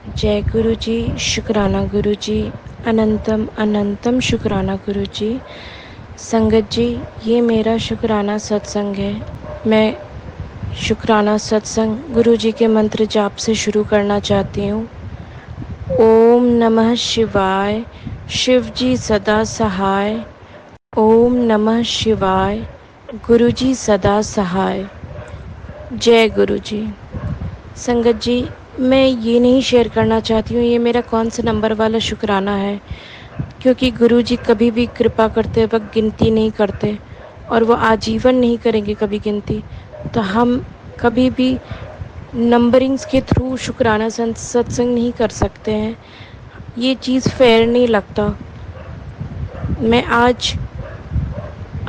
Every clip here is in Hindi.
जय गुरु जी, शुक्राना गुरु जी, अनंतम अनंतम शुक्राना गुरु जी। संगत जी, ये मेरा शुक्राना सत्संग है। मैं शुक्राना सत्संग गुरु जी के मंत्र जाप से शुरू करना चाहती हूँ। ओम नमः शिवाय, शिव जी सदा सहाय। ओम नमः शिवाय, गुरु जी सदा सहाय। जय गुरु जी। संगत जी, मैं ये नहीं शेयर करना चाहती हूँ ये मेरा कौन सा नंबर वाला शुक्राना है, क्योंकि गुरु जी कभी भी कृपा करते वक्त गिनती नहीं करते और वो आजीवन नहीं करेंगे कभी गिनती। तो हम कभी भी नंबरिंग्स के थ्रू शुक्राना सत्संग नहीं कर सकते हैं। ये चीज़ फेयर नहीं लगता। मैं आज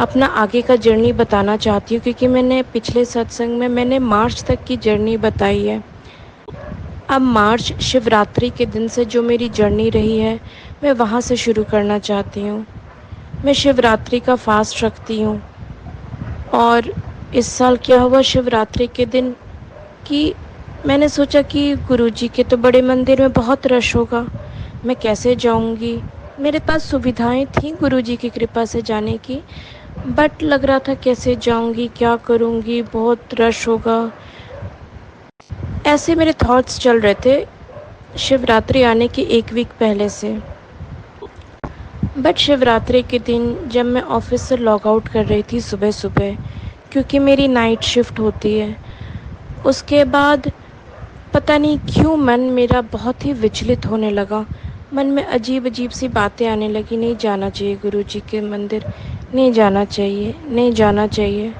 अपना आगे का जर्नी बताना चाहती हूँ, क्योंकि मैंने पिछले सत्संग में मैंने मार्च तक की जर्नी बताई है। अब मार्च शिवरात्रि के दिन से जो मेरी जर्नी रही है, मैं वहाँ से शुरू करना चाहती हूँ। मैं शिवरात्रि का फास्ट रखती हूँ और इस साल क्या हुआ शिवरात्रि के दिन कि मैंने सोचा कि गुरुजी के तो बड़े मंदिर में बहुत रश होगा, मैं कैसे जाऊँगी। मेरे पास सुविधाएं थी गुरुजी की कृपा से जाने की, बट लग रहा था कैसे जाऊँगी, क्या करूँगी, बहुत रश होगा। ऐसे मेरे थॉट्स चल रहे थे शिवरात्रि आने के एक वीक पहले से। बट शिवरात्रि के दिन जब मैं ऑफिस से लॉग आउट कर रही थी सुबह सुबह, क्योंकि मेरी नाइट शिफ्ट होती है, उसके बाद पता नहीं क्यों मन मेरा बहुत ही विचलित होने लगा। मन में अजीब अजीब सी बातें आने लगी, नहीं जाना चाहिए गुरुजी के मंदिर, नहीं जाना चाहिए, नहीं जाना चाहिए।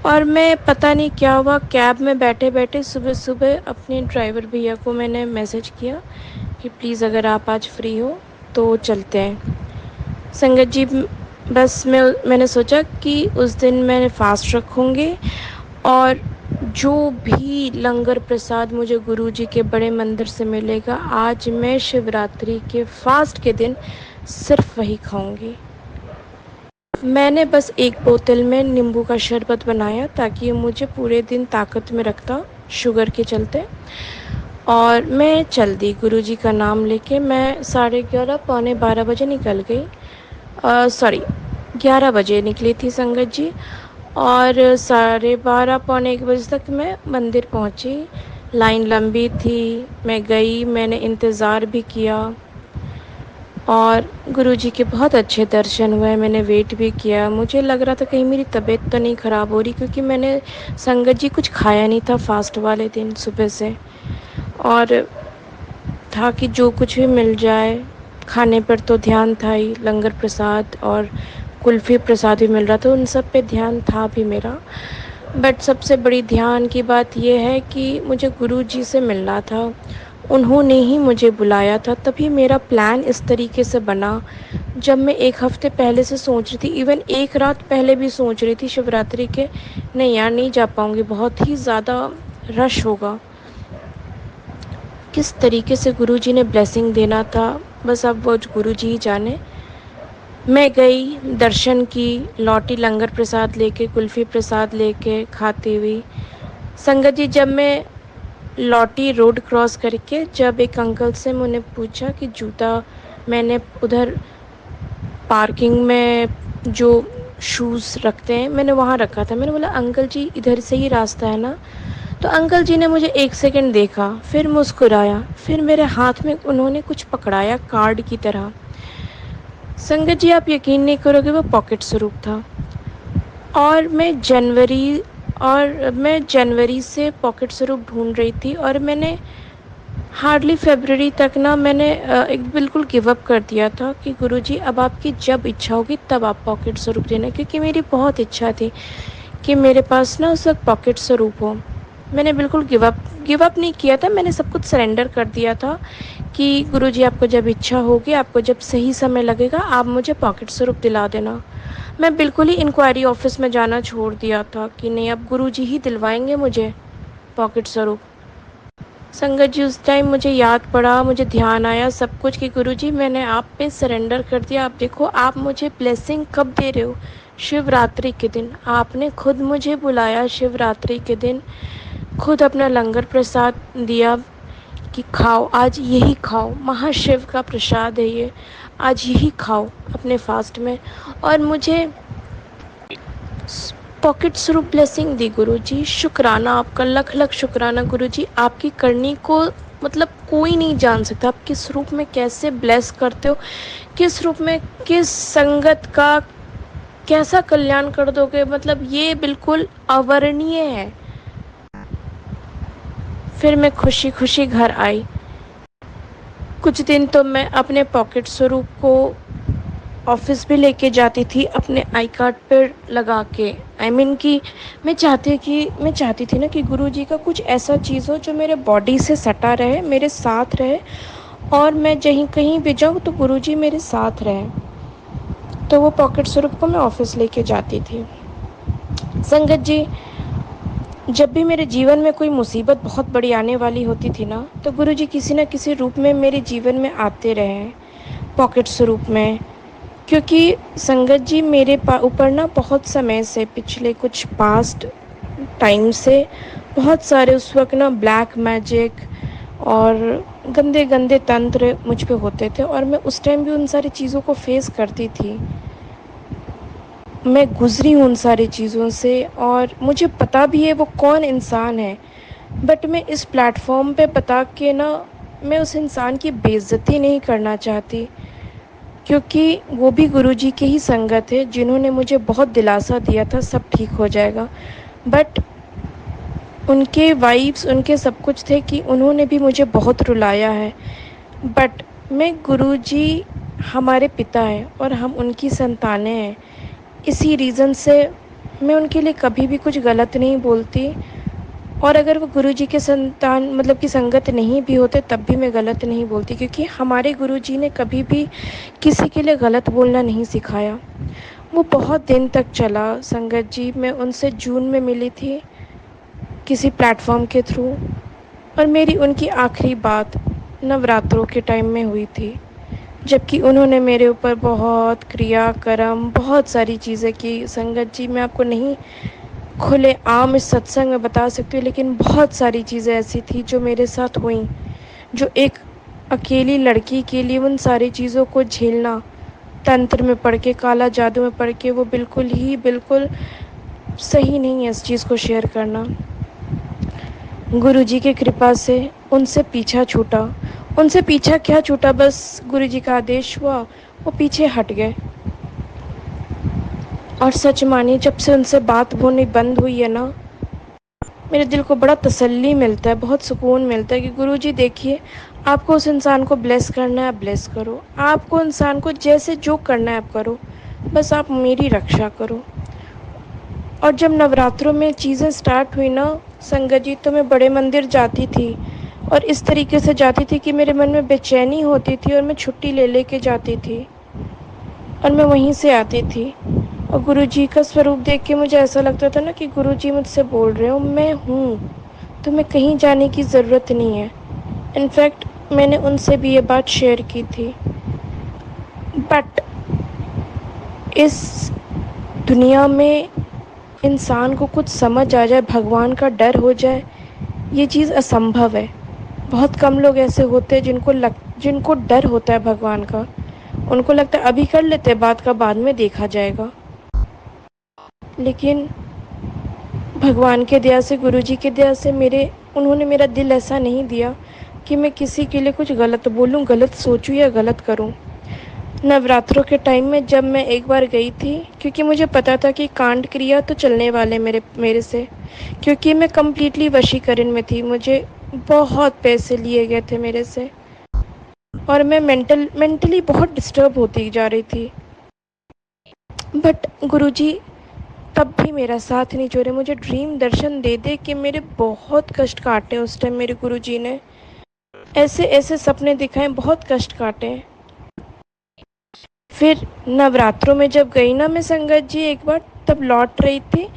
और मैं पता नहीं क्या हुआ, कैब में बैठे बैठे सुबह सुबह अपने ड्राइवर भैया को मैंने मैसेज किया कि प्लीज़ अगर आप आज फ्री हो तो चलते हैं। संगत जी, बस मैंने सोचा कि उस दिन मैं फास्ट रखूँगी और जो भी लंगर प्रसाद मुझे गुरुजी के बड़े मंदिर से मिलेगा, आज मैं शिवरात्रि के फास्ट के दिन सिर्फ वही खाऊंगी। मैंने बस एक बोतल में नींबू का शरबत बनाया ताकि मुझे पूरे दिन ताकत में रखता शुगर के चलते। और मैं चल दी गुरुजी का नाम लेके। मैं 11:30 पौने 12 बजे निकल गई, सॉरी 11 बजे निकली थी संगत जी, और 12:30 पौने 1 बजे तक मैं मंदिर पहुंची। लाइन लंबी थी, मैं गई, मैंने इंतज़ार भी किया और गुरुजी के बहुत अच्छे दर्शन हुए। मैंने वेट भी किया, मुझे लग रहा था कहीं मेरी तबीयत तो नहीं ख़राब हो रही, क्योंकि मैंने संगत जी कुछ खाया नहीं था फास्ट वाले दिन सुबह से, और था कि जो कुछ भी मिल जाए खाने पर तो ध्यान था ही। लंगर प्रसाद और कुल्फ़ी प्रसाद भी मिल रहा था, उन सब पे ध्यान था भी मेरा। बट सबसे बड़ी ध्यान की बात यह है कि मुझे गुरुजी से मिलना था, उन्होंने ही मुझे बुलाया था, तभी मेरा प्लान इस तरीके से बना। जब मैं एक हफ़्ते पहले से सोच रही थी, इवन एक रात पहले भी सोच रही थी शिवरात्रि के, नहीं यार नहीं जा पाऊँगी, बहुत ही ज़्यादा रश होगा। किस तरीके से गुरुजी ने ब्लेसिंग देना था, बस अब वो गुरुजी ही जाने। मैं गई, दर्शन की, लौटी लंगर प्रसाद लेके, कुल्फ़ी प्रसाद लेके खाती हुई। संगत जी, जब मैं लौटी रोड क्रॉस करके, जब एक अंकल से मैंने पूछा कि जूता, मैंने उधर पार्किंग में जो शूज़ रखते हैं मैंने वहाँ रखा था, मैंने बोला अंकल जी इधर से ही रास्ता है ना। तो अंकल जी ने मुझे एक सेकंड देखा, फिर मुस्कुराया, फिर मेरे हाथ में उन्होंने कुछ पकड़ाया कार्ड की तरह। संगत जी, आप यकीन नहीं करोगे, वो पॉकेट स्वरूप था। और मैं जनवरी से पॉकेट स्वरूप ढूंढ रही थी, और मैंने हार्डली फरवरी तक ना मैंने एक बिल्कुल गिव अप कर दिया था कि गुरुजी अब आपकी जब इच्छा होगी तब आप पॉकेट स्वरूप देना, क्योंकि मेरी बहुत इच्छा थी कि मेरे पास ना उस वक्त पॉकेट स्वरूप हो। मैंने बिल्कुल गिव अप नहीं किया था, मैंने सब कुछ सरेंडर कर दिया था कि गुरुजी आपको जब इच्छा होगी, आपको जब सही समय लगेगा, आप मुझे पॉकेट स्वरूप दिला देना। मैं बिल्कुल ही इंक्वायरी ऑफिस में जाना छोड़ दिया था कि नहीं, अब गुरुजी ही दिलवाएंगे मुझे पॉकेट स्वरूप। संगत जी, उस टाइम मुझे याद पड़ा, मुझे ध्यान आया सब कुछ कि गुरुजी मैंने आप पे सरेंडर कर दिया। आप देखो आप मुझे ब्लेसिंग कब दे रहे हो, शिवरात्रि के दिन। आपने खुद मुझे बुलाया शिवरात्रि के दिन, खुद अपना लंगर प्रसाद दिया कि खाओ, आज यही खाओ, महाशिव का प्रसाद है ये, आज यही खाओ अपने फास्ट में। और मुझे पॉकेट स्वरूप ब्लेसिंग दी गुरुजी। शुक्राना आपका, लख लख शुक्राना गुरुजी। आपकी करनी को मतलब कोई नहीं जान सकता, आप किस रूप में कैसे ब्लेस करते हो, किस रूप में, किस संगत का कैसा कल्याण कर दोगे, मतलब ये बिल्कुल अवर्णीय है। फिर मैं खुशी खुशी घर आई। कुछ दिन तो मैं अपने पॉकेट स्वरूप को ऑफिस भी लेके जाती थी अपने आई कार्ड पर लगा के। कि मैं चाहती थी ना कि गुरुजी का कुछ ऐसा चीज़ हो जो मेरे बॉडी से सटा रहे, मेरे साथ रहे, और मैं जहीं कहीं भी जाऊँ तो गुरुजी मेरे साथ रहे। तो वो पॉकेट स्वरूप को मैं ऑफिस लेके जाती थी। संगत जी, जब भी मेरे जीवन में कोई मुसीबत बहुत बड़ी आने वाली होती थी ना, तो गुरुजी किसी न किसी रूप में मेरे जीवन में आते रहे, पॉकेट स्वरूप में। क्योंकि संगत जी, मेरे ऊपर ना बहुत समय से, पिछले कुछ पास्ट टाइम से बहुत सारे उस वक्त ना ब्लैक मैजिक और गंदे गंदे तंत्र मुझ पे होते थे, और मैं उस टाइम भी उन सारी चीज़ों को फेस करती थी। मैं गुजरी उन सारी चीज़ों से, और मुझे पता भी है वो कौन इंसान है। बट मैं इस प्लेटफॉर्म पे बता के ना, मैं उस इंसान की बेइज्जती नहीं करना चाहती, क्योंकि वो भी गुरुजी की ही संगत है जिन्होंने मुझे बहुत दिलासा दिया था सब ठीक हो जाएगा। बट उनके वाइब्स, उनके सब कुछ थे कि उन्होंने भी मुझे बहुत रुलाया है। बट मैं, गुरुजी हमारे पिता हैं और हम उनकी संतानें हैं, इसी रीज़न से मैं उनके लिए कभी भी कुछ गलत नहीं बोलती। और अगर वो गुरुजी के संतान मतलब कि संगत नहीं भी होते तब भी मैं गलत नहीं बोलती, क्योंकि हमारे गुरुजी ने कभी भी किसी के लिए गलत बोलना नहीं सिखाया। वो बहुत दिन तक चला संगत जी। मैं उनसे जून में मिली थी किसी प्लेटफॉर्म के थ्रू, और मेरी उनकी आखिरी बात नवरात्रों के टाइम में हुई थी, जबकि उन्होंने मेरे ऊपर बहुत क्रियाक्रम, बहुत सारी चीज़ें की। संगत जी, मैं आपको नहीं खुले आम इस सत्संग में बता सकती हूँ, लेकिन बहुत सारी चीज़ें ऐसी थी जो मेरे साथ हुई, जो एक अकेली लड़की के लिए उन सारी चीज़ों को झेलना, तंत्र में पढ़ के, काला जादू में पढ़ के, वो बिल्कुल सही नहीं है इस चीज़ को शेयर करना। गुरुजी की कृपा से उनसे पीछा छूटा। उनसे पीछा क्या छूटा, बस गुरुजी का आदेश हुआ, वो पीछे हट गए। और सच मानिए, जब से उनसे बात होनी बंद हुई है ना, मेरे दिल को बड़ा तसल्ली मिलता है, बहुत सुकून मिलता है कि गुरुजी देखिए, आपको उस इंसान को ब्लेस करना है, आप ब्लेस करो। आपको इंसान को जैसे जो करना है आप करो, बस आप मेरी रक्षा करो। और जब नवरात्रों में चीज़ें स्टार्ट हुई ना संगत जी, तो मैं बड़े मंदिर जाती थी, और इस तरीके से जाती थी कि मेरे मन में बेचैनी होती थी, और मैं छुट्टी ले के जाती थी, और मैं वहीं से आती थी। और गुरुजी का स्वरूप देख के मुझे ऐसा लगता था ना कि गुरुजी मुझसे बोल रहे हो, मैं हूँ, तुम्हें कहीं जाने की ज़रूरत नहीं है। इनफैक्ट मैंने उनसे भी ये बात शेयर की थी। बट इस दुनिया में इंसान को कुछ समझ आ जाए, भगवान का डर हो जाए, ये चीज़ असंभव है। बहुत कम लोग ऐसे होते हैं जिनको डर होता है भगवान का। उनको लगता है अभी कर लेते हैं, बात का बाद में देखा जाएगा। लेकिन भगवान के दया से, गुरुजी के दया से, उन्होंने मेरा दिल ऐसा नहीं दिया कि मैं किसी के लिए कुछ गलत बोलूं, गलत सोचूं या गलत करूं। नवरात्रों के टाइम में जब मैं एक बार गई थी, क्योंकि मुझे पता था कि कांड क्रिया तो चलने वाले मेरे से, क्योंकि मैं कम्प्लीटली वशीकरण में थी, मुझे बहुत पैसे लिए गए थे मेरे से, और मैं मेंटली बहुत डिस्टर्ब होती जा रही थी। बट गुरुजी तब भी मेरा साथ नहीं छोड़े, मुझे ड्रीम दर्शन दे दे कि मेरे बहुत कष्ट काटे उस टाइम मेरे गुरुजी ने, ऐसे ऐसे सपने दिखाए, बहुत कष्ट काटे। फिर नवरात्रों में जब गई ना मैं संगत जी एक बार, तब लौट रही थी,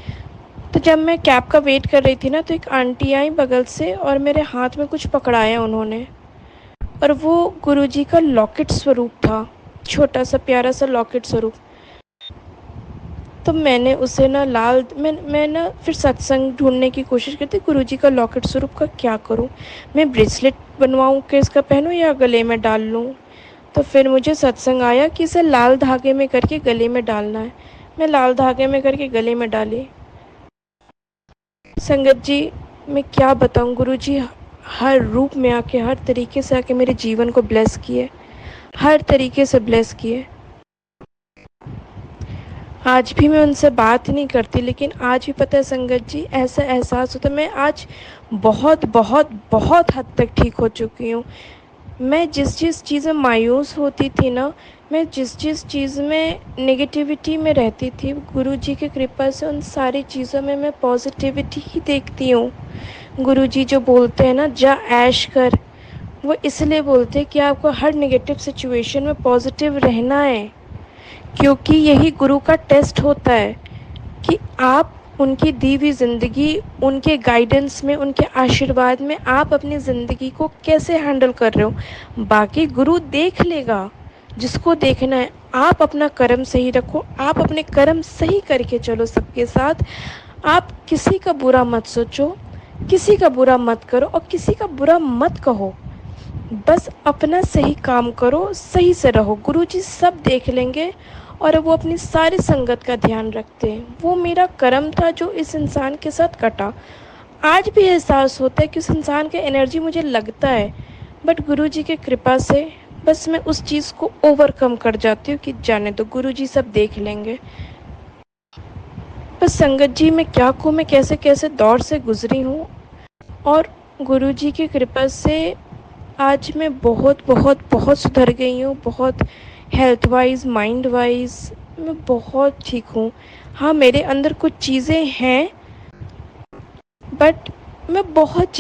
तो जब मैं कैब का वेट कर रही थी ना, तो एक आंटी आई बगल से, और मेरे हाथ में कुछ पकड़ाया उन्होंने, और वो गुरुजी का लॉकेट स्वरूप था, छोटा सा प्यारा सा लॉकेट स्वरूप। तो मैंने उसे ना मैं ना फिर सत्संग ढूँढने की कोशिश करती, गुरुजी का लॉकेट स्वरूप का क्या करूँ? मैं ब्रेसलेट बनवाऊँ कि इसका पहनूँ या गले में डाल लूँ? तो फिर मुझे सत्संग आया कि इसे लाल धागे में करके गले में डालना है। मैं लाल धागे में करके गले में डाली। संगत जी, मैं क्या बताऊँ, गुरुजी हर रूप में आके, हर तरीके से आके मेरे जीवन को ब्लेस किए, हर तरीके से ब्लेस किए। आज भी मैं उनसे बात नहीं करती, लेकिन आज भी पता है संगत जी, ऐसा एहसास होता है मैं आज बहुत बहुत बहुत हद तक ठीक हो चुकी हूँ। मैं जिस जिस चीज़ में मायूस होती थी ना, मैं जिस जिस चीज़ में नेगेटिविटी में रहती थी, गुरुजी की कृपा से उन सारी चीज़ों में मैं पॉजिटिविटी ही देखती हूँ। गुरुजी जो बोलते हैं ना, जा ऐश कर, वो इसलिए बोलते हैं कि आपको हर नेगेटिव सिचुएशन में पॉजिटिव रहना है, क्योंकि यही गुरु का टेस्ट होता है कि आप उनकी दी हुई ज़िंदगी, उनके गाइडेंस में, उनके आशीर्वाद में आप अपनी ज़िंदगी को कैसे हैंडल कर रहे हो। बाकी गुरु देख लेगा जिसको देखना है। आप अपना कर्म सही रखो, आप अपने कर्म सही करके चलो सबके साथ। आप किसी का बुरा मत सोचो, किसी का बुरा मत करो और किसी का बुरा मत कहो। बस अपना सही काम करो, सही से रहो, गुरुजी सब देख लेंगे। और वो अपनी सारी संगत का ध्यान रखते हैं। वो मेरा कर्म था जो इस इंसान के साथ कटा। आज भी एहसास होता है कि उस इंसान का एनर्जी मुझे लगता है, बट गुरुजी की कृपा से बस मैं उस चीज़ को ओवरकम कर जाती हूँ कि जाने दो, गुरुजी सब देख लेंगे। बस संगत जी, मैं क्या कहूँ, मैं कैसे कैसे दौर से गुजरी हूँ, और गुरुजी की कृपा से आज मैं बहुत बहुत बहुत सुधर गई हूँ। बहुत हेल्थ वाइज, माइंड वाइज मैं बहुत ठीक हूँ। हाँ, मेरे अंदर कुछ चीज़ें हैं, बट मैं बहुत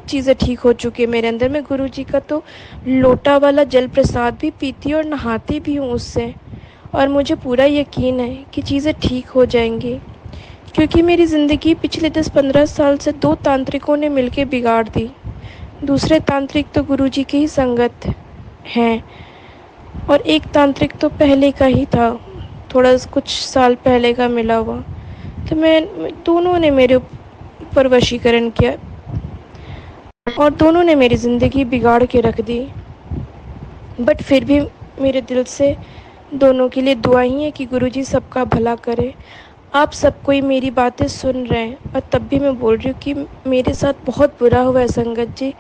चीज़ें ठीक हो चुकी है मेरे अंदर। मैं गुरुजी का तो लोटा वाला जल प्रसाद भी पीती और नहाती भी हूँ उससे, और मुझे पूरा यकीन है कि चीज़ें ठीक हो जाएंगी, क्योंकि मेरी ज़िंदगी पिछले 10-15 साल से 2 तांत्रिकों ने मिलके बिगाड़ दी। दूसरे तांत्रिक तो गुरुजी की ही संगत हैं, और एक तांत्रिक तो पहले का ही था, थोड़ा कुछ साल पहले का मिला हुआ। तो मैं दोनों ने मेरे ऊपर वशीकरण किया, और दोनों ने मेरी ज़िंदगी बिगाड़ के रख दी। बट फिर भी मेरे दिल से दोनों के लिए दुआ ही है कि गुरुजी सबका भला करे। आप सब कोई मेरी बातें सुन रहे हैं, और तब भी मैं बोल रही हूँ कि मेरे साथ बहुत बुरा हुआ है संगत जी,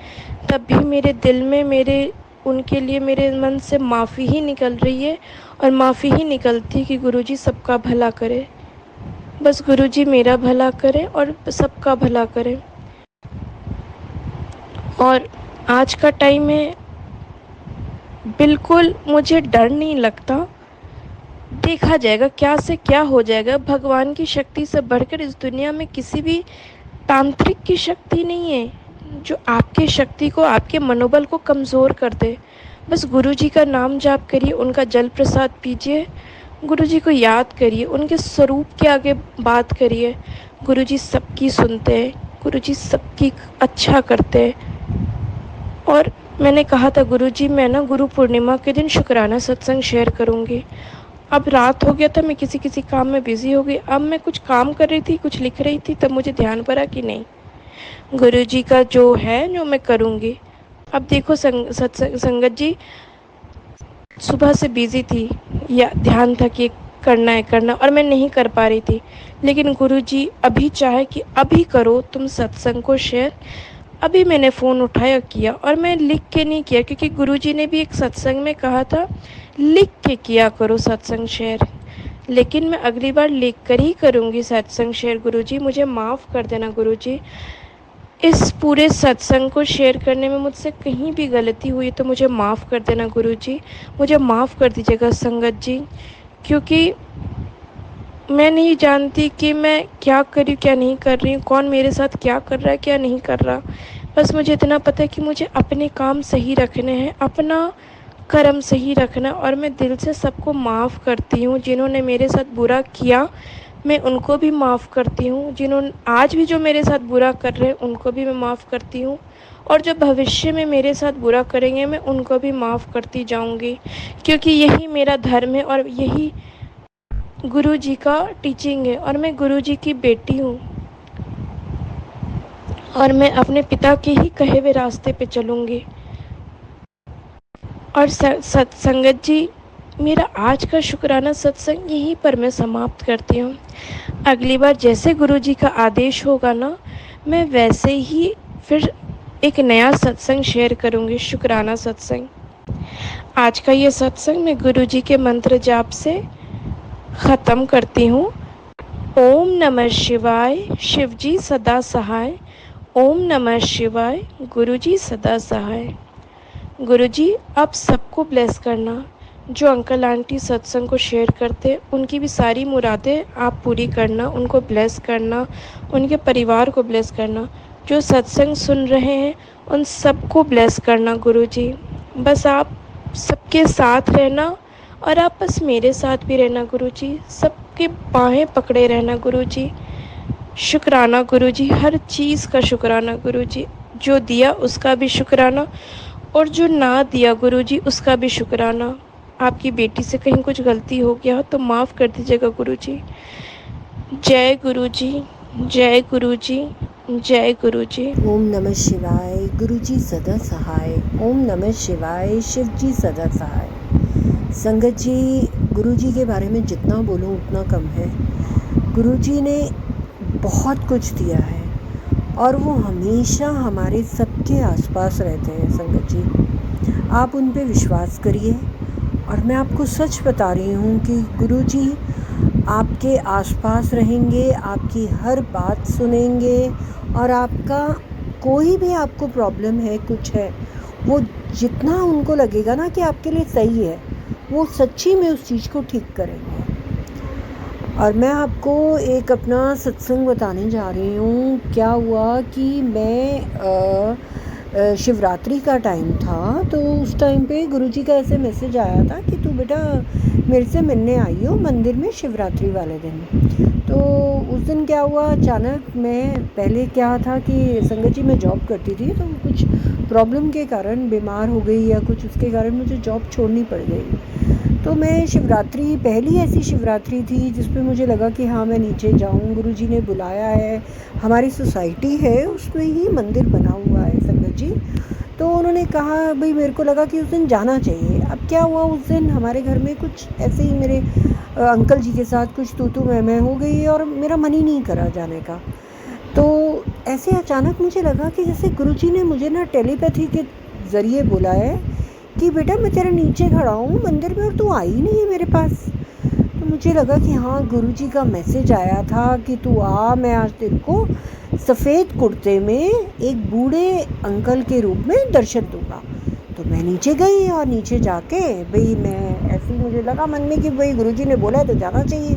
तब भी मेरे दिल में, मेरे उनके लिए मेरे मन से माफ़ी ही निकल रही है, और माफ़ी ही निकलती है कि गुरुजी सबका भला करे। बस गुरुजी मेरा भला करे और सबका भला करे। और आज का टाइम है, बिल्कुल मुझे डर नहीं लगता। देखा जाएगा क्या से क्या हो जाएगा। भगवान की शक्ति से बढ़कर इस दुनिया में किसी भी तांत्रिक की शक्ति नहीं है जो आपके शक्ति को, आपके मनोबल को कमज़ोर कर दे। बस गुरुजी का नाम जाप करिए, उनका जल प्रसाद पीजिए, गुरुजी को याद करिए, उनके स्वरूप के आगे बात करिए। गुरुजी सबकी सुनते हैं, गुरुजी सबकी अच्छा करते हैं। और मैंने कहा था गुरुजी, मैं ना गुरु पूर्णिमा के दिन शुक्राना सत्संग शेयर करूँगी। अब रात हो गया था, मैं किसी किसी काम में बिज़ी हो गई। अब मैं कुछ काम कर रही थी, कुछ लिख रही थी, तब मुझे ध्यान पड़ा कि नहीं, गुरुजी का जो है जो मैं करूँगी। अब देखो संगत जी, सुबह से बिज़ी थी, या ध्यान था कि करना है करना, और मैं नहीं कर पा रही थी। लेकिन गुरुजी अभी चाहे कि अभी करो तुम सत्संग को शेयर। अभी मैंने फ़ोन उठाया किया, और मैं लिख के नहीं किया, क्योंकि गुरुजी ने भी एक सत्संग में कहा था लिख के किया करो सत्संग शेयर। लेकिन मैं अगली बार लिख कर ही करूँगी सत्संग शेयर। गुरुजी मुझे माफ़ कर देना गुरुजी, इस पूरे सत्संग को शेयर करने में मुझसे कहीं भी गलती हुई तो मुझे माफ़ कर देना गुरुजी, मुझे माफ़ कर दीजिएगा संगत जी, क्योंकि मैं नहीं जानती कि मैं क्या कर रही हूँ, क्या नहीं कर रही हूँ, कौन मेरे साथ क्या कर रहा है, क्या नहीं कर रहा। बस मुझे इतना पता है कि मुझे अपने काम सही रखने हैं, अपना कर्म सही रखना, और मैं दिल से सबको माफ़ करती हूँ। जिन्होंने मेरे साथ बुरा किया मैं उनको भी माफ़ करती हूँ, जिन्होंने आज भी जो मेरे साथ बुरा कर रहे हैं उनको भी मैं माफ़ करती हूँ, और जो भविष्य में मेरे साथ बुरा करेंगे मैं उनको भी माफ़ करती जाऊँगी, क्योंकि यही मेरा धर्म है, और यही गुरुजी का टीचिंग है और मैं गुरुजी की बेटी हूँ और मैं अपने पिता के ही कहे हुए रास्ते पे चलूँगी। और सत्संगत जी, मेरा आज का शुक्राना सत्संग यहीं पर मैं समाप्त करती हूँ। अगली बार जैसे गुरुजी का आदेश होगा ना, मैं वैसे ही फिर एक नया सत्संग शेयर करूँगी, शुक्राना सत्संग। आज का ये सत्संग मैं गुरुजी के मंत्र जाप से ख़त्म करती हूँ। ओम नमः शिवाय, शिवजी सदा सहाय। ओम नमः शिवाय, गुरुजी सदा सहाय। गुरुजी आप सबको ब्लेस करना। जो अंकल आंटी सत्संग को शेयर करते, उनकी भी सारी मुरादें आप पूरी करना, उनको ब्लेस करना, उनके परिवार को ब्लेस करना। जो सत्संग सुन रहे हैं उन सबको ब्लेस करना गुरुजी। बस आप सबके साथ रहना और आप बस मेरे साथ भी रहना गुरुजी। सबके बाहें पकड़े रहना गुरुजी। शुक्राना गुरुजी, हर चीज़ का शुक्राना गुरुजी। जो दिया उसका भी शुक्राना और जो ना दिया गुरुजी उसका भी शुक्राना। आपकी बेटी से कहीं कुछ गलती हो गया हो तो माफ़ कर दीजिएगा गुरुजी। जय गुरुजी, जय गुरुजी, जय गुरुजी। ओम नमः शिवाय, गुरुजी सदा सहाय। ओम नमः शिवाय, शिवजी सदा सहाय। संगत जी, गुरुजी के बारे में जितना बोलूं उतना कम है। गुरुजी ने बहुत कुछ दिया है और वो हमेशा हमारे सबके आसपास रहते हैं। संगत जी, आप उन पे विश्वास करिए और मैं आपको सच बता रही हूँ कि गुरुजी आपके आसपास रहेंगे, आपकी हर बात सुनेंगे और आपका कोई भी आपको प्रॉब्लम है, कुछ है, वो जितना उनको लगेगा ना कि आपके लिए सही है, वो सच्ची में उस चीज़ को ठीक करेंगे। और मैं आपको एक अपना सत्संग बताने जा रही हूँ। क्या हुआ कि मैं शिवरात्रि का टाइम था, तो उस टाइम पे गुरुजी का ऐसे मैसेज आया था कि तू बेटा मेरे से मिलने आई हो मंदिर में शिवरात्रि वाले दिन। तो उस दिन क्या हुआ, अचानक मैं पहले क्या था कि संगत जी मैं जॉब करती थी, तो कुछ प्रॉब्लम के कारण बीमार हो गई या कुछ उसके कारण मुझे जॉब छोड़नी पड़ गई। तो मैं शिवरात्रि, पहली ऐसी शिवरात्रि थी जिस पे मुझे लगा कि हाँ मैं नीचे जाऊँ, गुरुजी ने बुलाया है, हमारी सोसाइटी है उसमें ही मंदिर बना हुआ है संगत जी। तो उन्होंने कहा, भाई मेरे को लगा कि उस दिन जाना चाहिए। अब क्या हुआ, उस दिन हमारे घर में कुछ ऐसे ही मेरे अंकल जी के साथ कुछ तू मैं हो गई और मेरा मन ही नहीं करा जाने का। तो ऐसे अचानक मुझे लगा कि जैसे गुरुजी ने मुझे ना टेलीपैथी के ज़रिए बोला है कि बेटा मैं तेरे नीचे खड़ा हूँ मंदिर में और तू आई नहीं है मेरे पास। तो मुझे लगा कि हाँ गुरुजी का मैसेज आया था कि तू आ, मैं आज तेरे को सफ़ेद कुर्ते में एक बूढ़े अंकल के रूप में दर्शन दूँगा। तो मैं नीचे गई और नीचे जाके भाई मैं ऐसे ही मुझे लगा मन में कि भाई गुरुजी ने बोला है तो जाना चाहिए।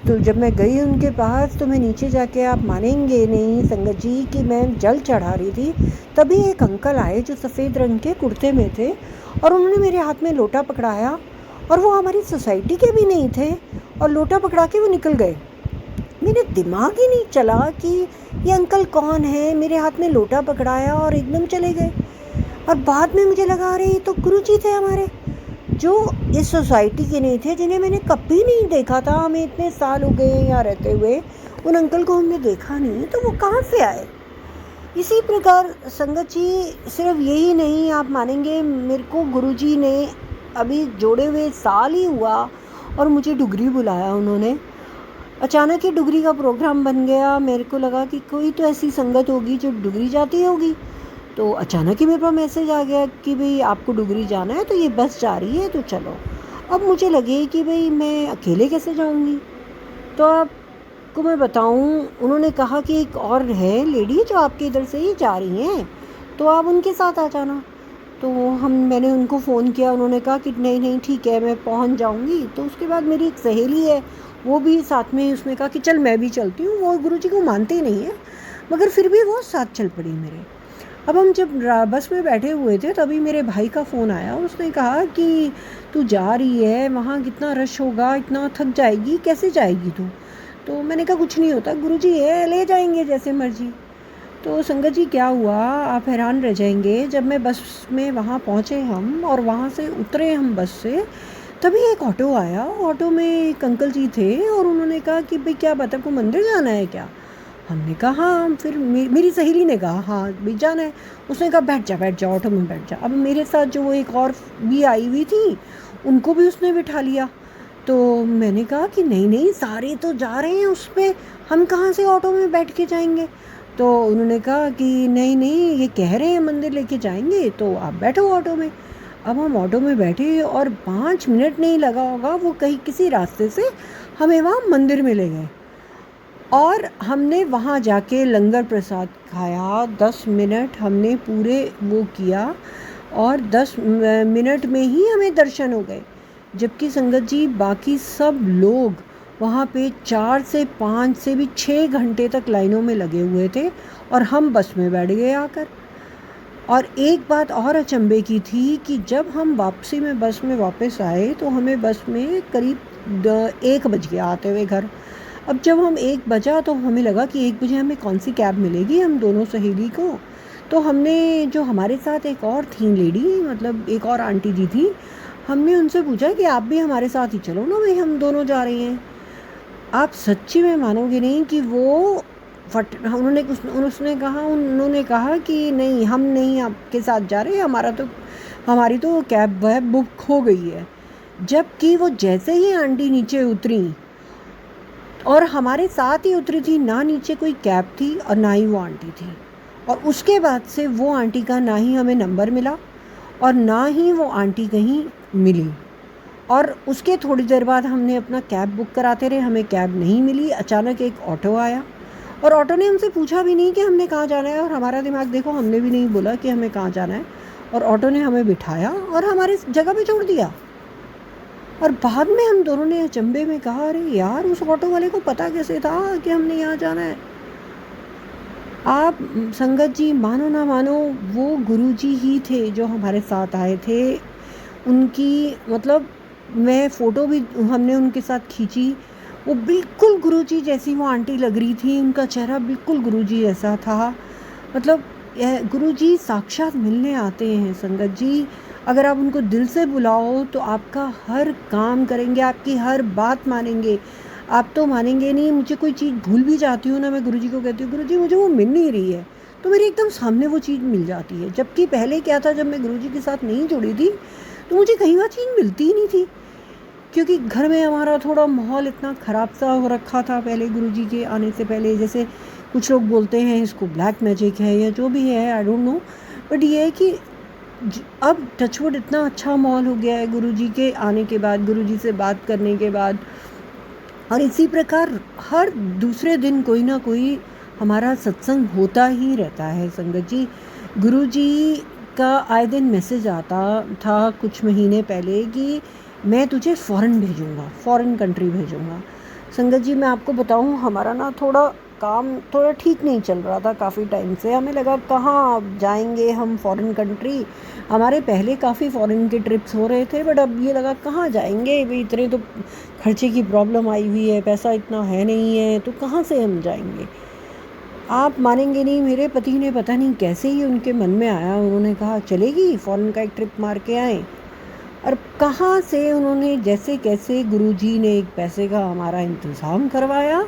तो जब मैं गई उनके पास तो मैं नीचे जाके, आप मानेंगे नहीं संगत जी कि मैं जल चढ़ा रही थी, तभी एक अंकल आए जो सफ़ेद रंग के कुर्ते में थे और उन्होंने मेरे हाथ में लोटा पकड़ाया और वो हमारी सोसाइटी के भी नहीं थे और लोटा पकड़ा के वो निकल गए। मेरे दिमाग ही नहीं चला कि ये अंकल कौन है, मेरे हाथ में लोटा पकड़ाया और एकदम चले गए। और बाद में मुझे लगा अरे ये तो गुरुजी थे हमारे, जो इस सोसाइटी के नहीं थे, जिन्हें मैंने कभी नहीं देखा था। हमें इतने साल हो गए यहाँ रहते हुए, उन अंकल को हमने देखा नहीं, तो वो कहाँ से आए। इसी प्रकार संगत जी, सिर्फ यही नहीं, आप मानेंगे मेरे को गुरुजी ने अभी जोड़े हुए साल ही हुआ और मुझे डुगरी बुलाया उन्होंने। अचानक ही डुगरी का प्रोग्राम बन गया। मेरे को लगा कि कोई तो ऐसी संगत होगी जो डुगरी जाती होगी। तो अचानक ही मेरे पास मैसेज आ गया कि भाई आपको डुगरी जाना है, तो ये बस जा रही है तो चलो। अब मुझे लगे कि भाई मैं अकेले कैसे जाऊंगी। तो आपको मैं बताऊं, उन्होंने कहा कि एक और है लेडी जो आपके इधर से ही जा रही हैं, तो आप उनके साथ आ जाना। तो मैंने उनको फ़ोन किया, उन्होंने कहा कि नहीं नहीं ठीक है मैं पहुंच जाऊंगी। तो उसके बाद मेरी एक सहेली है, वो भी साथ में, उसने कहा कि चल मैं भी चलती हूँ। वो गुरुजी को मानते ही नहीं है, मगर फिर भी वो साथ चल पड़ी मेरे। अब हम जब बस में बैठे हुए थे तभी मेरे भाई का फ़ोन आया। उसने कहा कि तू जा रही है वहाँ, कितना रश होगा, इतना थक जाएगी, कैसे जाएगी तू। तो मैंने कहा कुछ नहीं होता, गुरुजी है, ले जाएंगे जैसे मर्जी। तो संगत जी क्या हुआ, आप हैरान रह जाएंगे। जब मैं बस में वहाँ पहुँचे हम और वहाँ से उतरे हम बस से, तभी एक ऑटो आया, ऑटो में एक अंकल जी थे और उन्होंने कहा कि भाई क्या बात है, आपको मंदिर जाना है क्या? हमने कहा हाँ। फिर मेरी सहेली ने कहा हाँ भाई जाना है। उसने कहा बैठ जा ऑटो में बैठ जा। अब मेरे साथ जो वो एक और भी आई हुई थी, उनको भी उसने बिठा लिया। तो मैंने कहा कि नहीं नहीं, सारे तो जा रहे हैं उस पे, हम कहाँ से ऑटो में बैठ के जाएंगे? तो उन्होंने कहा कि नहीं नहीं, ये कह रहे हैं मंदिर लेके जाएंगे तो आप बैठो ऑटो में। अब हम ऑटो में बैठे और 5 मिनट नहीं लगा होगा, वो कहीं किसी रास्ते से हमें वहाँ मंदिर में ले गए और हमने वहाँ जाके लंगर प्रसाद खाया। 10 मिनट हमने पूरे वो किया और 10 मिनट में ही हमें दर्शन हो गए। जबकि संगत जी बाकी सब लोग वहाँ पे 4 से 5 से भी 6 घंटे तक लाइनों में लगे हुए थे और हम बस में बैठ गए आकर। और एक बात और अचंभे की थी कि जब हम वापसी में बस में वापस आए तो हमें बस में करीब 1 बज गया आते हुए घर। अब जब हम 1 बजा तो हमें लगा कि 1 बजे हमें कौन सी कैब मिलेगी हम दोनों सहेली को। तो हमने, जो हमारे साथ एक और थी लेडी, मतलब एक और आंटी जी थी, हमने उनसे पूछा कि आप भी हमारे साथ ही चलो ना भाई, हम दोनों जा रहे हैं। आप सच्ची में मानोगे नहीं कि वो उन्होंने कहा कि नहीं, हम नहीं आपके साथ जा रहे, हमारी तो कैब वह बुक हो गई है। जबकि वो जैसे ही आंटी नीचे उतरी और हमारे साथ ही उतरी थी, ना नीचे कोई कैब थी और ना ही वो आंटी थी। और उसके बाद से वो आंटी का ना ही हमें नंबर मिला और ना ही वो आंटी कहीं मिली। और उसके थोड़ी देर बाद हमने अपना कैब बुक कराते रहे, हमें कैब नहीं मिली। अचानक एक ऑटो आया और ऑटो ने हमसे पूछा भी नहीं कि हमने कहाँ जाना है, और हमारा दिमाग देखो, हमने भी नहीं बोला कि हमें कहाँ जाना है, और ऑटो ने हमें बिठाया और हमारे जगह पे छोड़ दिया। और बाद में हम दोनों ने अचंभे में कहा, अरे यार, उस ऑटो वाले को पता कैसे था कि हमने यहाँ जाना है? आप संगत जी मानो ना मानो, वो गुरुजी ही थे जो हमारे साथ आए थे। उनकी मतलब मैं फ़ोटो भी हमने उनके साथ खींची। वो बिल्कुल गुरुजी जैसी वो आंटी लग रही थी, उनका चेहरा बिल्कुल गुरुजी जैसा था। मतलब गुरुजी साक्षात मिलने आते हैं संगत जी। अगर आप उनको दिल से बुलाओ तो आपका हर काम करेंगे, आपकी हर बात मानेंगे। आप तो मानेंगे नहीं, मुझे कोई चीज़ भूल भी जाती हूँ ना, मैं गुरुजी को कहती हूँ गुरुजी मुझे वो मिल नहीं रही है, तो मेरे एकदम सामने वो चीज़ मिल जाती है। जबकि पहले क्या था, जब मैं गुरुजी के साथ नहीं जुड़ी थी तो मुझे कई बार चीज़ मिलती ही नहीं थी, क्योंकि घर में हमारा थोड़ा माहौल इतना ख़राब सा हो रखा था पहले गुरुजी के आने से पहले। जैसे कुछ लोग बोलते हैं इसको ब्लैक मैजिक है या जो भी है, आई डोंट नो, बट ये है कि अब टचवुड इतना अच्छा माहौल हो गया है गुरुजी के आने के बाद, गुरुजी से बात करने के बाद। और इसी प्रकार हर दूसरे दिन कोई ना कोई हमारा सत्संग होता ही रहता है संगत जी। गुरुजी का आए दिन मैसेज आता था कुछ महीने पहले कि मैं तुझे फ़ॉरेन भेजूँगा, फ़ॉरेन कंट्री भेजूँगा। संगत जी मैं आपको बताऊँ, हमारा ना काम थोड़ा ठीक नहीं चल रहा था काफ़ी टाइम से। हमें लगा कहाँ जाएंगे हम फ़ॉरेन कंट्री, हमारे पहले काफ़ी फ़ॉरेन के ट्रिप्स हो रहे थे, बट अब ये लगा कहाँ जाएंगे भाई, इतने तो खर्चे की प्रॉब्लम आई हुई है, पैसा इतना है नहीं है, तो कहाँ से हम जाएंगे। आप मानेंगे नहीं, मेरे पति ने पता नहीं कैसे ही उनके मन में आया, उन्होंने कहा चलेगी फ़ॉरेन का एक ट्रिप मार के आएँ। और कहाँ से उन्होंने जैसे कैसे गुरुजी ने एक पैसे का हमारा इंतज़ाम करवाया,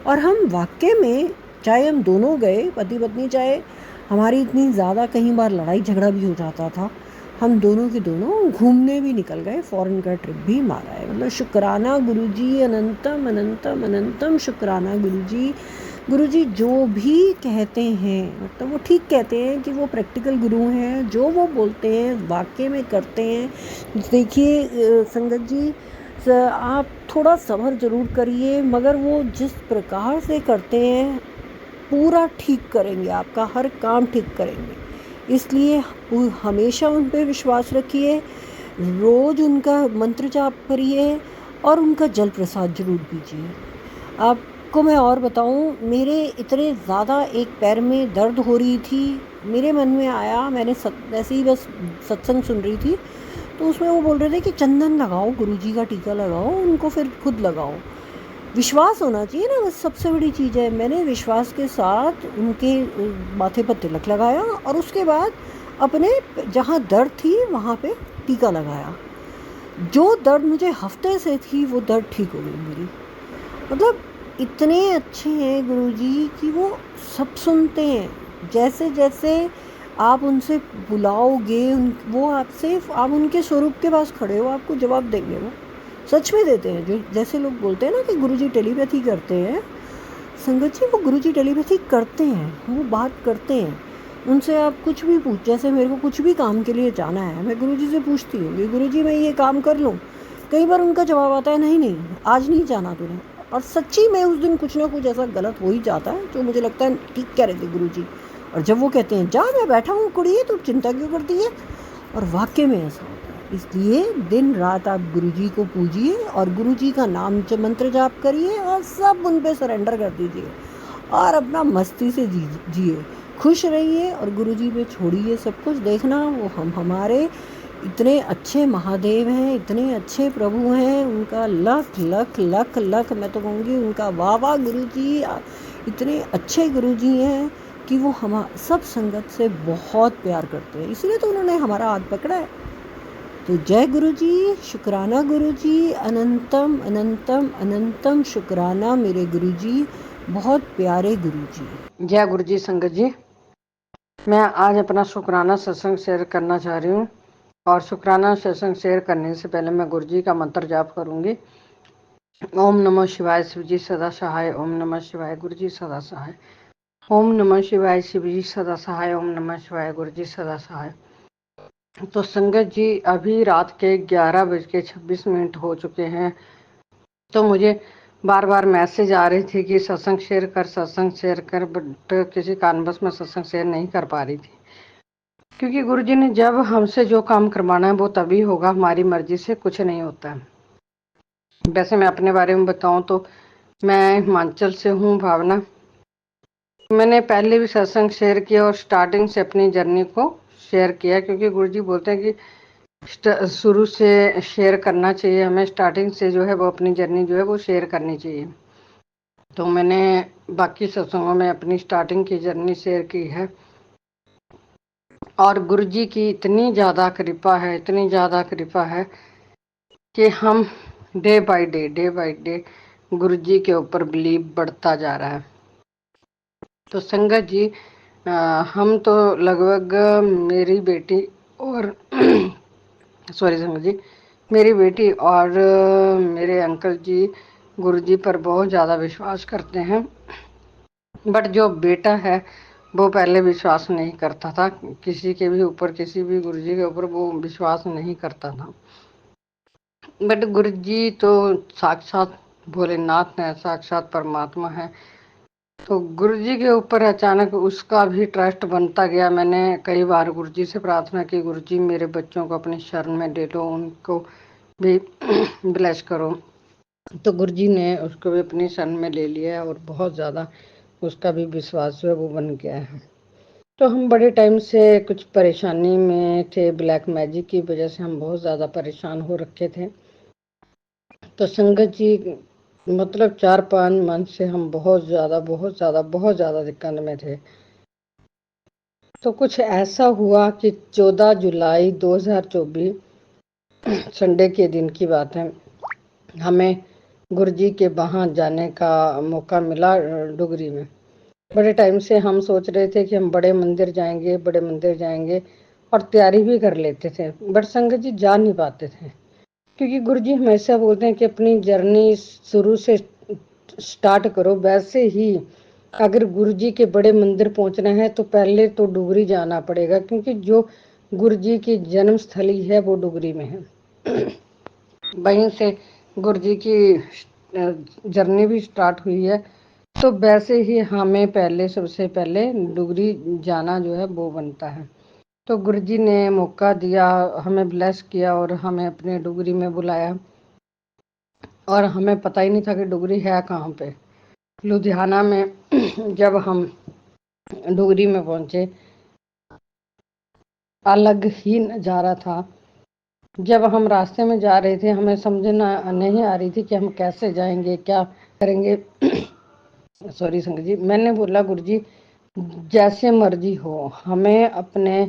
और हम वाकई में, चाहे हम दोनों गए पति पत्नी, चाहे हमारी इतनी ज़्यादा कई बार लड़ाई झगड़ा भी हो जाता था, हम दोनों के दोनों घूमने भी निकल गए, फ़ॉरेन का ट्रिप भी मारा है। मतलब शुक्राना गुरुजी, अनंतम अनंतम अनंतम शुक्राना गुरुजी। गुरुजी जो भी कहते हैं, मतलब वो ठीक कहते हैं कि वो प्रैक्टिकल गुरु हैं, जो वो बोलते हैं वाकई में करते हैं। देखिए संगत जी, आप थोड़ा सब्र ज़रूर करिए, मगर वो जिस प्रकार से करते हैं पूरा ठीक करेंगे, आपका हर काम ठीक करेंगे। इसलिए हमेशा उन पे विश्वास रखिए, रोज़ उनका मंत्र जाप करिए और उनका जल प्रसाद ज़रूर पीजिए। आपको मैं और बताऊं, मेरे इतने ज़्यादा एक पैर में दर्द हो रही थी, मेरे मन में आया, मैंने ऐसे ही बस सत्संग सुन रही थी तो उसमें वो बोल रहे थे कि चंदन लगाओ, गुरुजी का टीका लगाओ, उनको फिर खुद लगाओ। विश्वास होना चाहिए ना, बस सबसे बड़ी चीज़ है। मैंने विश्वास के साथ उनके माथे पर तिलक लगाया और उसके बाद अपने जहाँ दर्द थी वहाँ पे टीका लगाया। जो दर्द मुझे हफ्ते से थी वो दर्द ठीक हो गई मेरी। मतलब इतने अच्छे हैं गुरुजी कि वो सब सुनते हैं। जैसे जैसे आप उनसे बुलाओगे वो आपसे, आप उनके स्वरूप के पास खड़े हो, आपको जवाब देंगे। वो सच में देते हैं। जो जैसे लोग बोलते हैं ना कि गुरुजी टेलीपैथी करते हैं, संगत जी वो गुरुजी टेलीपैथी करते हैं, वो बात करते हैं। उनसे आप कुछ भी पूछ, जैसे मेरे को कुछ भी काम के लिए जाना है, मैं गुरुजी से पूछती हूँ कि गुरुजी मैं ये काम कर लूँ। कई बार उनका जवाब आता है नहीं नहीं आज नहीं जाना तूने। और सच्ची में उस दिन कुछ ना कुछ ऐसा गलत हो ही जाता है जो मुझे लगता है ठीक कह रहे थे गुरुजी। और जब वो कहते हैं जा मैं बैठा हूँ कुड़िए तू चिंता क्यों करती है, और वाकई में ऐसा होता है। इसलिए दिन रात आप गुरुजी को पूजिए और गुरुजी का नाम मंत्र जाप करिए और सब उन पे सरेंडर कर दीजिए और अपना मस्ती से जिए, खुश रहिए और गुरुजी पे छोड़िए सब कुछ। देखना वो हमारे इतने अच्छे महादेव हैं, इतने अच्छे प्रभु हैं, उनका लख लख लख लख मैं तो कहूँगी उनका वाह वाह। गुरुजी इतने अच्छे गुरुजी हैं कि वो हम सब संगत से बहुत प्यार करते हैं, इसलिए तो उन्होंने हमारा हाथ पकड़ा है। तो जय गुरुजी, शुक्राना गुरुजी, अनंतम अनंतम अनंतम शुक्राना मेरे गुरुजी, बहुत प्यारे गुरुजी। जय गुरुजी संगत जी, मैं आज अपना शुक्राना सत्संग शेयर करना चाह रही हूँ। और शुक्राना सत्संग शेयर करने से पहले मैं गुरुजी का मंत्र जाप करूंगी। ओम नमः शिवाय शिवजी सदा सहाय, ओम नमः शिवाय गुरुजी सदा सहाय, ओम नमः शिवाय शिवजी सदा सहाय, ओम नमः शिवाय गुरुजी सदा सहाय। तो संगत जी अभी रात के 11:26 हो चुके हैं। तो मुझे बार बार मैसेज आ रही थी कि सत्संग शेयर कर, बट किसी कारणवश मैं सत्संग शेयर नहीं कर पा रही थी, क्योंकि गुरुजी ने जब हमसे जो काम करवाना है वो तभी होगा, हमारी मर्जी से कुछ नहीं होता है। वैसे मैं अपने बारे में बताऊं तो मैं हिमाचल से हूँ, भावना। मैंने पहले भी सत्संग शेयर किया और स्टार्टिंग से अपनी जर्नी को शेयर किया, क्योंकि गुरुजी बोलते हैं कि शुरू से शेयर करना चाहिए हमें, स्टार्टिंग से जो है वो अपनी जर्नी जो है वो शेयर करनी चाहिए। तो मैंने बाकी सत्संगों में अपनी स्टार्टिंग की जर्नी शेयर की है। और गुरुजी की इतनी ज़्यादा कृपा है, इतनी ज़्यादा कृपा है कि हम डे बाय डे गुरुजी के ऊपर बिलीव बढ़ता जा रहा है। तो संगत जी हम तो लगभग मेरी बेटी और सॉरी संगत जी, मेरी बेटी और मेरे अंकल जी गुरुजी पर बहुत ज़्यादा विश्वास करते हैं। बट जो बेटा है वो पहले विश्वास नहीं करता था किसी के भी ऊपर, किसी भी गुरुजी के ऊपर वो विश्वास नहीं करता था। बट गुरुजी तो साक्षात भोलेनाथ है, साक्षात परमात्मा है। तो गुरुजी के ऊपर अचानक उसका भी ट्रस्ट बनता गया। मैंने कई बार गुरुजी से प्रार्थना की, गुरुजी मेरे बच्चों को अपनी शरण में ले लो, उनको भी ब्लेस करो। तो गुरुजी ने उसको भी अपनी शरण में ले लिया है और बहुत ज़्यादा उसका भी विश्वास जो है वो बन गया है। तो हम बड़े टाइम से कुछ परेशानी में थे, ब्लैक मैजिक की वजह से हम बहुत ज़्यादा परेशान हो रखे थे। तो संगत जी मतलब 4-5 मंथ से हम बहुत ज़्यादा दिक्कत में थे। तो कुछ ऐसा हुआ कि 14 जुलाई 2024 संडे के दिन की बात है, हमें गुरुजी के वहाँ जाने का मौका मिला डुगरी में। बड़े टाइम से हम सोच रहे थे कि हम बड़े मंदिर जाएंगे और तैयारी भी कर लेते थे, बट संगत जी जा नहीं पाते थे, क्योंकि गुरुजी हमेशा बोलते हैं कि अपनी जर्नी शुरू से स्टार्ट करो। वैसे ही अगर गुरुजी के बड़े मंदिर पहुंचना है तो पहले तो डुगरी जाना पड़ेगा, क्योंकि जो गुरुजी की जन्म स्थली है वो डुगरी में है। वहीं से गुरुजी की जर्नी भी स्टार्ट हुई है। तो वैसे ही हमें पहले सबसे पहले डुगरी जाना जो है वो बनता है। तो गुरुजी ने मौका दिया, हमें ब्लेस किया और हमें अपने डुगरी में बुलाया। और हमें पता ही नहीं था कि डुगरी है कहाँ पे। लुधियाना में जब हम डुगरी में पहुंचे, अलग ही नज़ारा था। जब हम रास्ते में जा रहे थे हमें समझ नहीं आ रही थी कि हम कैसे जाएंगे, क्या करेंगे। सॉरी संगत जी, मैंने बोला गुरुजी जैसे मर्जी हो, हमें अपने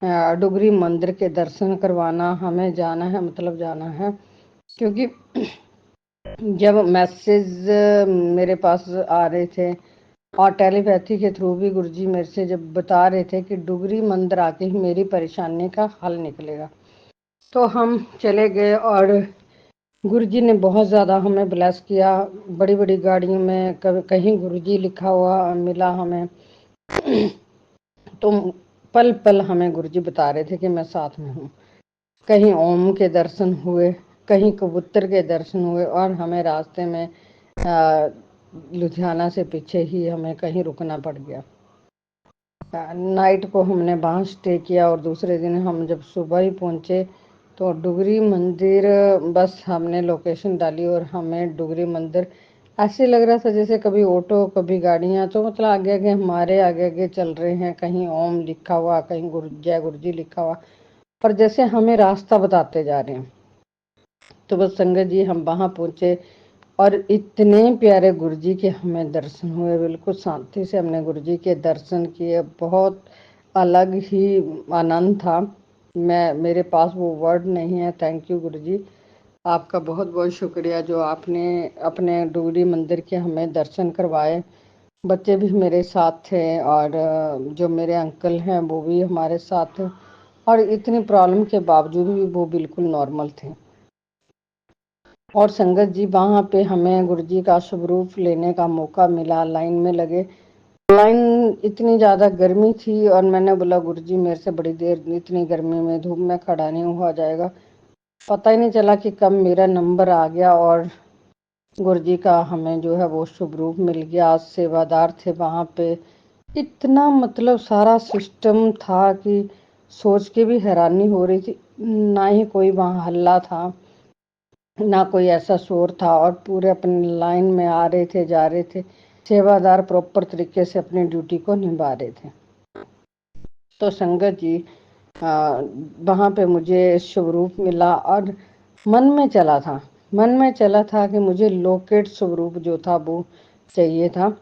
डुगरी मंदिर के दर्शन करवाना, हमें जाना है, मतलब जाना है। क्योंकि जब मैसेज मेरे पास आ रहे थे और टेलीपैथी के थ्रू भी गुरुजी मेरे से जब बता रहे थे कि डुगरी मंदिर आके ही मेरी परेशानी का हल निकलेगा, तो हम चले गए और गुरुजी ने बहुत ज़्यादा हमें ब्लेस किया। बड़ी बड़ी गाड़ियों में कहीं गुरुजी लिखा हुआ मिला हमें। तो पल पल हमें गुरुजी बता रहे थे कि मैं साथ में हूँ। कहीं ओम के दर्शन हुए, कहीं कबूतर के दर्शन हुए, और हमें रास्ते में लुधियाना से पीछे ही हमें कहीं रुकना पड़ गया। नाइट को हमने वहाँ स्टे किया और दूसरे दिन हम जब सुबह ही पहुँचे तो डुगरी मंदिर, बस हमने लोकेशन डाली और हमें डुगरी मंदिर ऐसे लग रहा था जैसे कभी ऑटो कभी गाड़ियाँ, तो मतलब आगे आगे हमारे आगे आगे चल रहे हैं, कहीं ओम लिखा हुआ, कहीं जय गुरु जी लिखा हुआ, पर जैसे हमें रास्ता बताते जा रहे हैं। तो बस संगत जी हम वहाँ पहुँचे और इतने प्यारे गुरुजी के हमें दर्शन हुए, बिल्कुल शांति से हमने गुरुजी के दर्शन किए। बहुत अलग ही आनंद था। मेरे पास वो वर्ड नहीं है। थैंक यू गुरुजी, आपका बहुत बहुत शुक्रिया जो आपने अपने डुगरी मंदिर के हमें दर्शन करवाए। बच्चे भी मेरे साथ थे और जो मेरे अंकल हैं वो भी हमारे साथ थे, और इतनी प्रॉब्लम के बावजूद भी वो बिल्कुल नॉर्मल थे। और संगत जी वहाँ पे हमें गुरुजी का शुभ रूप लेने का मौका मिला। लाइन में लगे, लाइन इतनी ज़्यादा गर्मी थी और मैंने बोला गुरुजी मेरे से बड़ी देर इतनी गर्मी में धूप में खड़ा नहीं हुआ जाएगा। पता ही नहीं चला कि कब मेरा नंबर आ गया और गुरुजी का हमें जो है वो शुभ रूप मिल गया। सेवादार थे वहाँ पे, इतना मतलब सारा सिस्टम था कि सोच के भी हैरानी हो रही थी। ना ही कोई वहाँ हल्ला था, ना कोई ऐसा शोर था, और पूरे अपनी लाइन में आ रहे थे जा रहे थे। सेवादार प्रॉपर तरीके से अपनी ड्यूटी को निभा रहे थे। तो संगत जी वहाँ पे मुझे शुभ रूप मिला और मन में चला था कि मुझे लोकेट शुभ रूप जो था वो चाहिए था।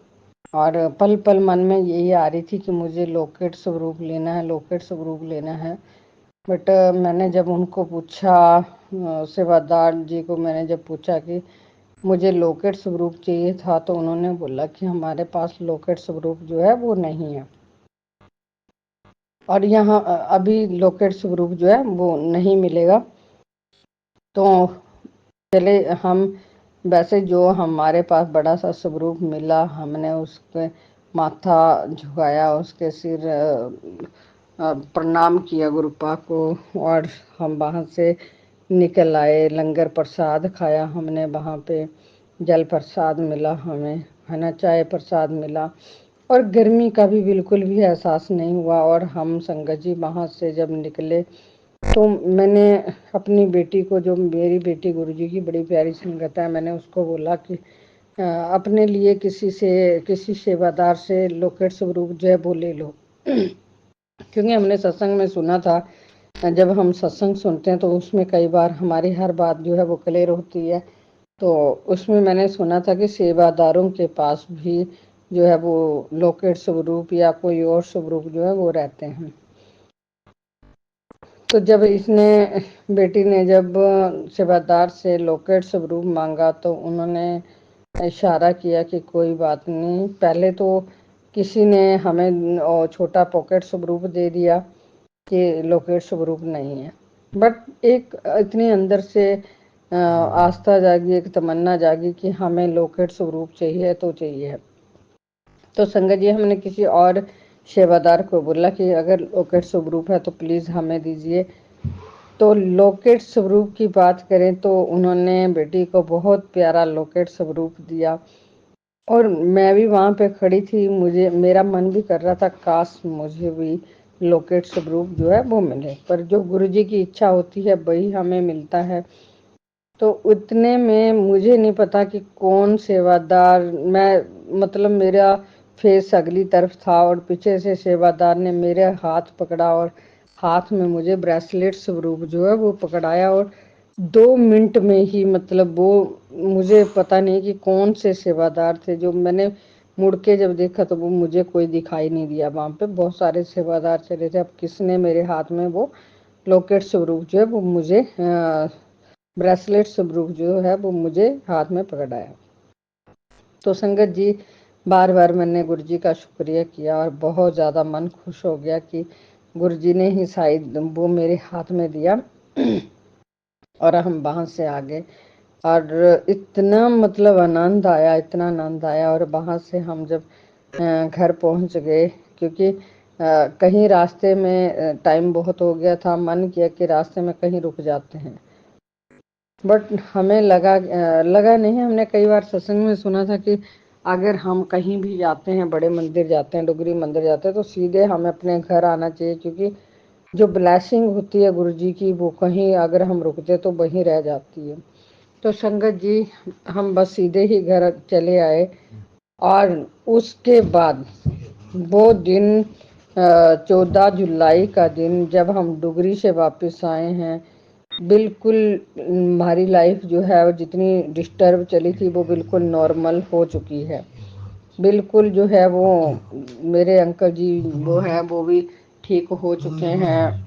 और पल पल मन में यही आ रही थी कि मुझे लोकेट शुभ रूप लेना है, लोकेट शुभ रूप लेना है। बट मैंने जब उनको पूछा, सेवादार जी को मैंने जब पूछा कि मुझे लोकेट स्वरूप चाहिए था, तो उन्होंने बोला कि हमारे पास लोकेट स्वरूप जो है वो नहीं है, और यहाँ अभी लोकेट स्वरूप जो है वो नहीं मिलेगा। तो चले हम, वैसे जो हमारे पास बड़ा सा स्वरूप मिला, हमने उसके माथा झुकाया, उसके सिर प्रणाम किया गुरुपा को, और हम वहाँ से निकल आए। लंगर प्रसाद खाया हमने वहाँ पे, जल प्रसाद मिला हमें, है ना, चाय प्रसाद मिला, और गर्मी का भी बिल्कुल भी एहसास नहीं हुआ। और हम संगत जी वहाँ से जब निकले तो मैंने अपनी बेटी को, जो मेरी बेटी गुरुजी की बड़ी प्यारी संगत है, मैंने उसको बोला कि अपने लिए किसी सेवादार से लोकेट स्वरूप जो है वो ले लो। क्योंकि हमने सत्संग में सुना था, जब हम सत्संग सुनते हैं तो उसमें कई बार हमारी हर बात जो है वो क्लियर होती है। तो उसमें मैंने सुना था कि सेवादारों के पास भी जो है वो लोकेट स्वरूप या कोई और स्वरूप जो है वो रहते हैं। तो जब इसने, बेटी ने जब सेवादार से लोकेट स्वरूप मांगा तो उन्होंने इशारा किया कि कोई बात नहीं। पहले तो किसी ने हमें छोटा पॉकेट स्वरूप दे दिया कि लोकेट स्वरूप नहीं है, बट एक इतनी अंदर से आस्था जागी, एक तमन्ना जागी कि हमें लोकेट स्वरूप चाहिए तो चाहिए। तो संगत जी हमने किसी और सेवादार को बोला कि अगर लोकेट स्वरूप है तो प्लीज़ हमें दीजिए। तो लोकेट स्वरूप की बात करें तो उन्होंने बेटी को बहुत प्यारा लोकेट स्वरूप दिया, और मैं भी वहाँ पे खड़ी थी, मेरा मन भी कर रहा था काश मुझे भी लोकेट स्वरूप जो है वो मिले, पर जो गुरुजी की इच्छा होती है वही हमें मिलता है। तो उतने में मुझे नहीं पता कि कौन सेवादार, मैं मतलब मेरा फेस अगली तरफ था और पीछे से सेवादार ने मेरे हाथ पकड़ा और हाथ में मुझे ब्रेसलेट स्वरूप जो है वो पकड़ाया, और 2 मिनट में ही मतलब वो, मुझे पता नहीं कि कौन से सेवादार थे, जो मैंने मुड़ के जब देखा तो वो मुझे कोई दिखाई नहीं दिया। वहाँ पे बहुत सारे सेवादार चले थे। अब किसने मेरे हाथ में वो लॉकेट स्वरूप जो है वो मुझे ब्रेसलेट स्वरूप जो है वो मुझे हाथ में पकड़ाया। तो संगत जी, बार बार मैंने गुरु जी का शुक्रिया किया और बहुत ज़्यादा मन खुश हो गया कि गुरु जी ने ही शायद वो मेरे हाथ में दिया। और हम वहाँ से आ गए और इतना मतलब आनंद आया, इतना आनंद आया। और वहाँ से हम जब घर पहुँच गए, क्योंकि कहीं रास्ते में टाइम बहुत हो गया था, मन किया कि रास्ते में कहीं रुक जाते हैं, बट हमें लगा नहीं। हमने कई बार सत्संग में सुना था कि अगर हम कहीं भी जाते हैं, बड़े मंदिर जाते हैं, डुगरी मंदिर जाते हैं, तो सीधे हमें अपने घर आना चाहिए, क्योंकि जो ब्लेसिंग होती है गुरु जी की वो कहीं अगर हम रुकते तो वहीं रह जाती है। तो संगत जी, हम बस सीधे ही घर चले आए। और उसके बाद वो दिन 14 जुलाई का दिन जब हम डुगरी से वापस आए हैं, बिल्कुल हमारी लाइफ जो है वो जितनी डिस्टर्ब चली थी वो बिल्कुल नॉर्मल हो चुकी है। बिल्कुल जो है वो मेरे अंकल जी वो है वो भी ठीक हो चुके हैं।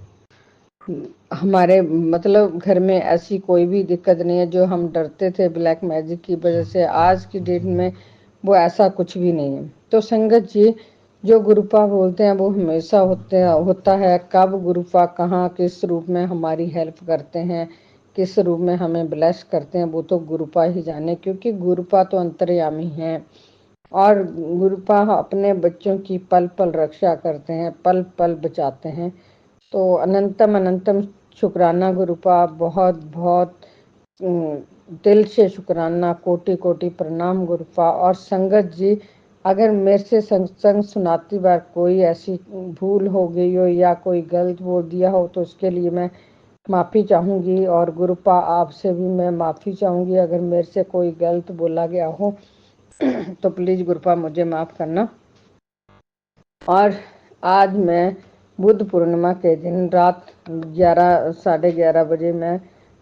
हमारे मतलब घर में ऐसी कोई भी दिक्कत नहीं है। जो हम डरते थे ब्लैक मैजिक की वजह से, आज की डेट में वो ऐसा कुछ भी नहीं है। तो संगत जी, जो गुरुपा बोलते हैं वो हमेशा होता है। कब गुरुपा कहाँ किस रूप में हमारी हेल्प करते हैं, किस रूप में हमें ब्लेस करते हैं, वो तो गुरुपा ही जाने, क्योंकि गुरुपा तो अंतर्यामी हैं। और गुरुपा अपने बच्चों की पल पल रक्षा करते हैं, पल पल बचाते हैं। तो अनंतम अनंतम शुक्राना गुरुपा, बहुत बहुत दिल से शुक्राना, कोटि कोटि प्रणाम गुरुपा। और संगत जी, अगर मेरे से सत्संग सुनाती बार कोई ऐसी भूल हो गई हो या कोई गलत बोल दिया हो तो उसके लिए मैं माफ़ी चाहूँगी। और गुरुपा आपसे भी मैं माफ़ी चाहूँगी अगर मेरे से कोई गलत बोला गया हो तो प्लीज़ गुरुपा मुझे माफ़ करना। और आज मैं बुद्ध पूर्णिमा के दिन रात 11 साढ़े 11 बजे मैं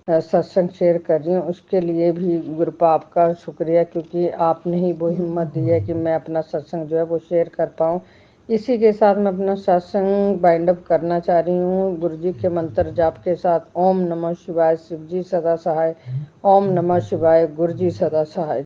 सत्संग शेयर कर रही हूँ। उसके लिए भी गुरुपा आपका शुक्रिया, क्योंकि आपने ही वो हिम्मत दी है कि मैं अपना सत्संग जो है वो शेयर कर पाऊँ। इसी के साथ मैं अपना सत्संग बाइंड अप करना चाह रही हूँ गुरु जी के मंत्र जाप के साथ। ओम नमः शिवाय, शिव जी सदा सहाय। ओम नमः शिवाय, गुरु जी सदा सहाय।